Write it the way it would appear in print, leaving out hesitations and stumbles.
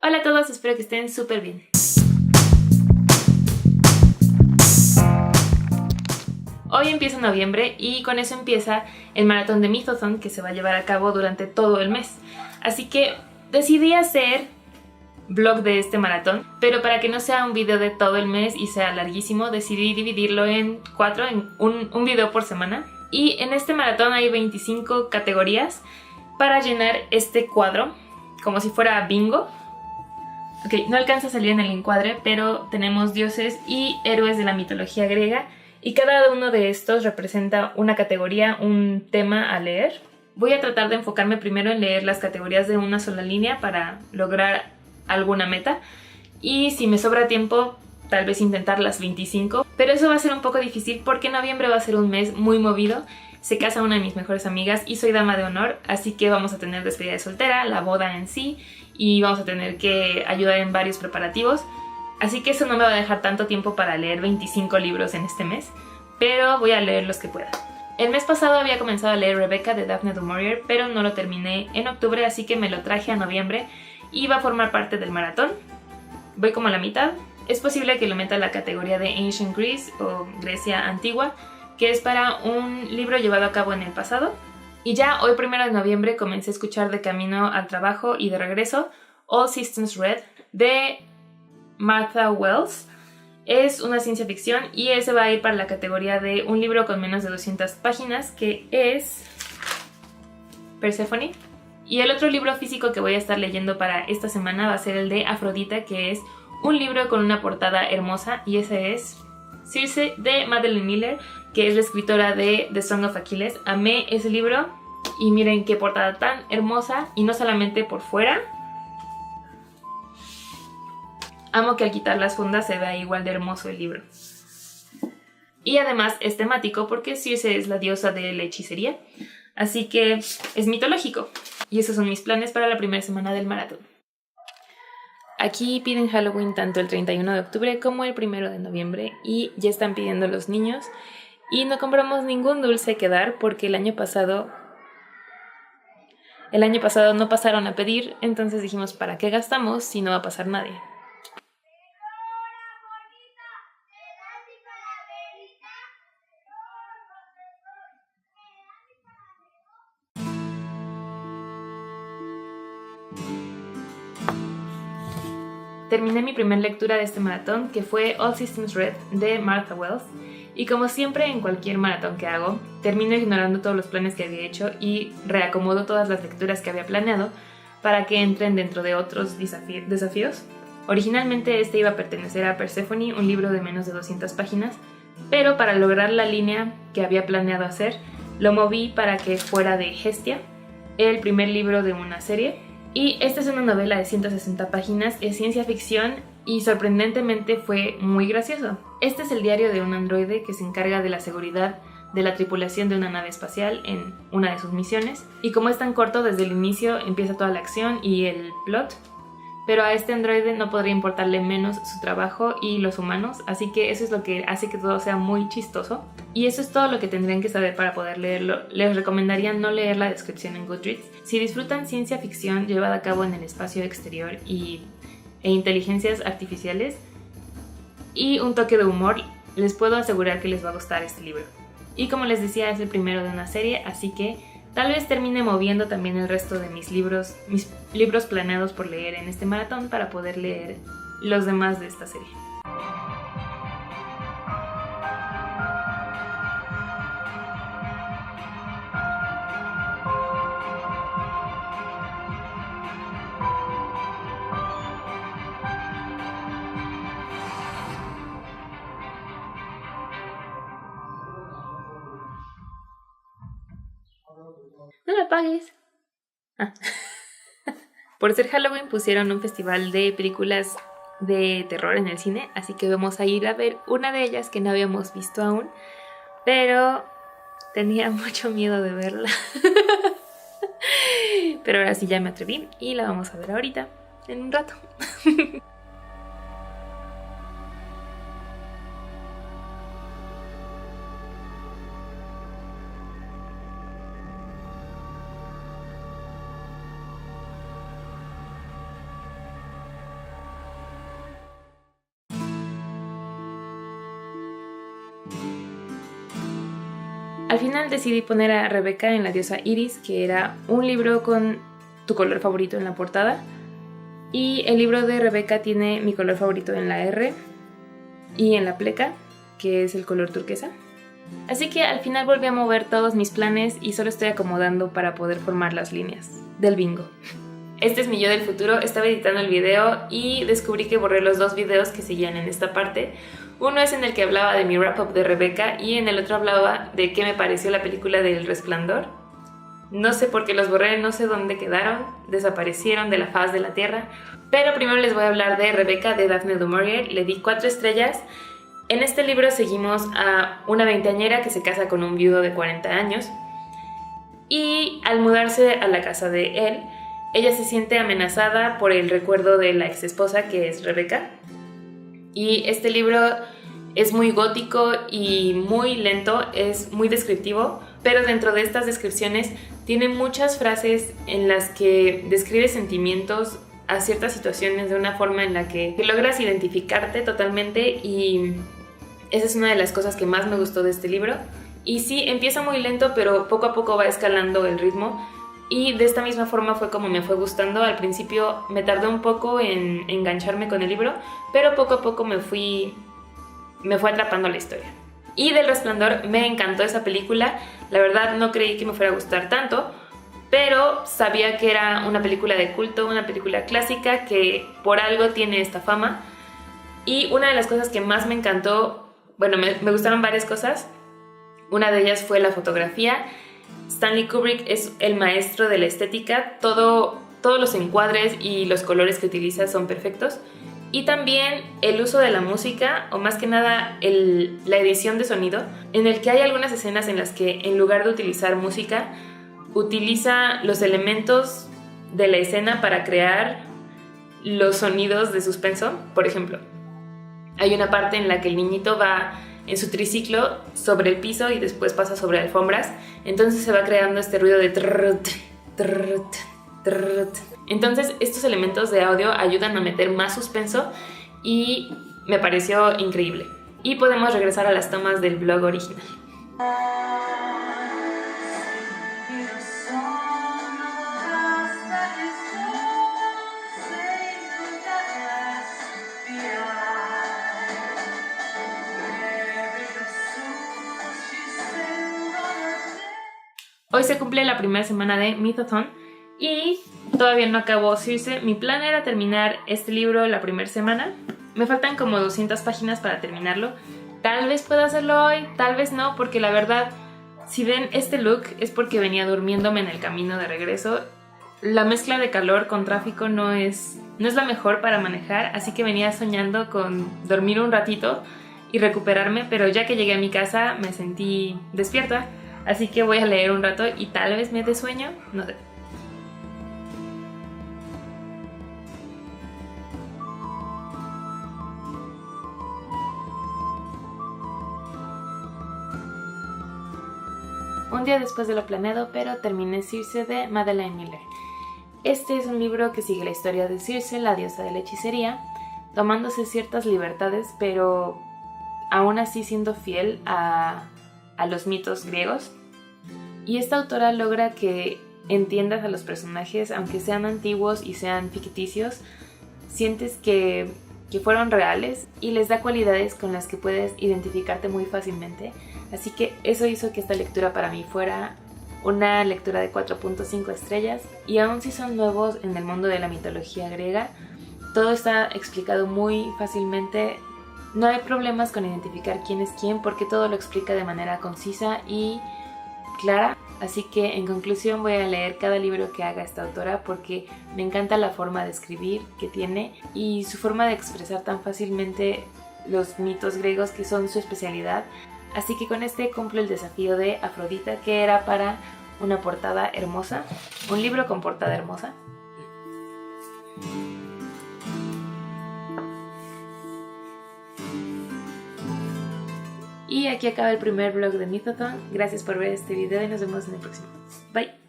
Hola a todos, espero que estén súper bien. Hoy empieza noviembre y con eso empieza el maratón de Mythothon que se va a llevar a cabo durante todo el mes. Así que decidí hacer vlog de este maratón, pero para que no sea un video de todo el mes y sea larguísimo, decidí dividirlo en 4, en un video por semana. Y en este maratón hay 25 categorías para llenar este cuadro, como si fuera bingo. Ok, no alcanza a salir en el encuadre, pero tenemos dioses y héroes de la mitología griega y cada uno de estos representa una categoría, un tema a leer. Voy a tratar de enfocarme primero en leer las categorías de una sola línea para lograr alguna meta, y si me sobra tiempo tal vez intentar las 25, pero eso va a ser un poco difícil porque noviembre va a ser un mes muy movido. Se casa una de mis mejores amigas y soy dama de honor, así que vamos a tener despedida de soltera, la boda en sí, y vamos a tener que ayudar en varios preparativos, así que eso no me va a dejar tanto tiempo para leer 25 libros en este mes, pero voy a leer los que pueda. El mes pasado había comenzado a leer Rebecca de Daphne du Maurier, pero no lo terminé en octubre, así que me lo traje a noviembre y va a formar parte del maratón. Voy como a la mitad. Es posible que lo meta en la categoría de Ancient Greece o Grecia Antigua, que es para un libro llevado a cabo en el pasado. Y ya hoy 1 de noviembre comencé a escuchar de camino al trabajo y de regreso All Systems Red de Martha Wells. Es una ciencia ficción y ese va a ir para la categoría de un libro con menos de 200 páginas, que es Persephone. Y el otro libro físico que voy a estar leyendo para esta semana va a ser el de Afrodita, que es un libro con una portada hermosa, y ese es Circe de Madeline Miller, que es la escritora de The Song of Achilles. Amé ese libro y miren qué portada tan hermosa, y no solamente por fuera. Amo que al quitar las fundas se vea igual de hermoso el libro. Y además es temático porque Circe es la diosa de la hechicería, así que es mitológico. Y esos son mis planes para la primera semana del maratón. Aquí piden Halloween tanto el 31 de octubre como el 1 de noviembre y ya están pidiendo los niños. Y no compramos ningún dulce que dar porque el año pasado no pasaron a pedir, entonces dijimos, ¿para qué gastamos si no va a pasar nadie? Terminé mi primera lectura de este maratón, que fue All Systems Red de Martha Wells, y como siempre en cualquier maratón que hago, termino ignorando todos los planes que había hecho y reacomodo todas las lecturas que había planeado para que entren dentro de otros desafíos. Originalmente este iba a pertenecer a Persephone, un libro de menos de 200 páginas, pero para lograr la línea que había planeado hacer, lo moví para que fuera de Hestia, el primer libro de una serie. Y esta es una novela de 160 páginas, es ciencia ficción y sorprendentemente fue muy gracioso. Este es el diario de un androide que se encarga de la seguridad de la tripulación de una nave espacial en una de sus misiones. Y como es tan corto, desde el inicio empieza toda la acción y el plot. Pero a este androide no podría importarle menos su trabajo y los humanos, así que eso es lo que hace que todo sea muy chistoso. Y eso es todo lo que tendrían que saber para poder leerlo. Les recomendaría no leer la descripción en Goodreads. Si disfrutan ciencia ficción llevada a cabo en el espacio exterior e inteligencias artificiales y un toque de humor, les puedo asegurar que les va a gustar este libro. Y como les decía, es el primero de una serie, así que tal vez termine moviendo también el resto de mis libros planeados por leer en este maratón para poder leer los demás de esta serie. No me apagues. Por ser Halloween pusieron un festival de películas de terror en el cine, así que vamos a ir a ver una de ellas que no habíamos visto aún, pero tenía mucho miedo de verla. Pero ahora sí ya me atreví y la vamos a ver ahorita, en un rato. Al final decidí poner a Rebeca en La diosa Iris, que era un libro con tu color favorito en la portada, y el libro de Rebeca tiene mi color favorito en la R y en la pleca, que es el color turquesa. Así que al final volví a mover todos mis planes y solo estoy acomodando para poder formar las líneas del bingo. Este es mi yo del futuro. Estaba editando el video y descubrí que borré los 2 videos que seguían en esta parte. Uno es en el que hablaba de mi wrap-up de Rebeca y en el otro hablaba de qué me pareció la película del Resplandor. No sé por qué los borré, no sé dónde quedaron, desaparecieron de la faz de la tierra. Pero primero les voy a hablar de Rebeca de Daphne du Maurier. Le di 4 estrellas. En este libro seguimos a una veinteañera que se casa con un viudo de 40 años y al mudarse a la casa de él, ella se siente amenazada por el recuerdo de la ex esposa que es Rebeca. Y este libro es muy gótico y muy lento, es muy descriptivo, pero dentro de estas descripciones tiene muchas frases en las que describe sentimientos a ciertas situaciones de una forma en la que logras identificarte totalmente, y esa es una de las cosas que más me gustó de este libro. Y sí, empieza muy lento, pero poco a poco va escalando el ritmo. Y de esta misma forma fue como me fue gustando. Al principio me tardé un poco en engancharme con el libro, pero poco a poco me fue atrapando la historia. Y del Resplandor me encantó esa película. La verdad no creí que me fuera a gustar tanto, pero sabía que era una película de culto, una película clásica que por algo tiene esta fama. Y una de las cosas que más me encantó, bueno, me gustaron varias cosas. Una de ellas fue la fotografía. Stanley Kubrick es el maestro de la estética. Todos los encuadres y los colores que utiliza son perfectos. Y también el uso de la música, o más que nada la edición de sonido, en el que hay algunas escenas en las que en lugar de utilizar música, utiliza los elementos de la escena para crear los sonidos de suspenso. Por ejemplo, hay una parte en la que el niñito va en su triciclo sobre el piso y después pasa sobre alfombras, entonces se va creando este ruido de trrrt, trrrt, trrrt. Entonces estos elementos de audio ayudan a meter más suspenso y me pareció increíble. Y podemos regresar a las tomas del blog original. Hoy se cumple la primera semana de Mythothon y todavía no acabó Circe. Mi plan era terminar este libro la primera semana. Me faltan como 200 páginas para terminarlo. Tal vez pueda hacerlo hoy, tal vez no, porque la verdad, si ven este look es porque venía durmiéndome en el camino de regreso. La mezcla de calor con tráfico no es la mejor para manejar, así que venía soñando con dormir un ratito y recuperarme, pero ya que llegué a mi casa me sentí despierta. Así que voy a leer un rato y tal vez me dé sueño, no sé. Un día después de lo planeado, pero terminé Circe de Madeline Miller. Este es un libro que sigue la historia de Circe, la diosa de la hechicería, tomándose ciertas libertades, pero aún así siendo fiel a los mitos griegos. Y esta autora logra que entiendas a los personajes, aunque sean antiguos y sean ficticios, sientes que fueron reales y les da cualidades con las que puedes identificarte muy fácilmente. Así que eso hizo que esta lectura para mí fuera una lectura de 4.5 estrellas. Y aun si son nuevos en el mundo de la mitología griega, todo está explicado muy fácilmente. No hay problemas con identificar quién es quién porque todo lo explica de manera concisa y clara. Así que en conclusión voy a leer cada libro que haga esta autora porque me encanta la forma de escribir que tiene y su forma de expresar tan fácilmente los mitos griegos, que son su especialidad. Así que con este cumplo el desafío de Afrodita, que era para una portada hermosa, un libro con portada hermosa. Y aquí acaba el primer vlog de Mythothon. Gracias por ver este video y nos vemos en el próximo. Bye.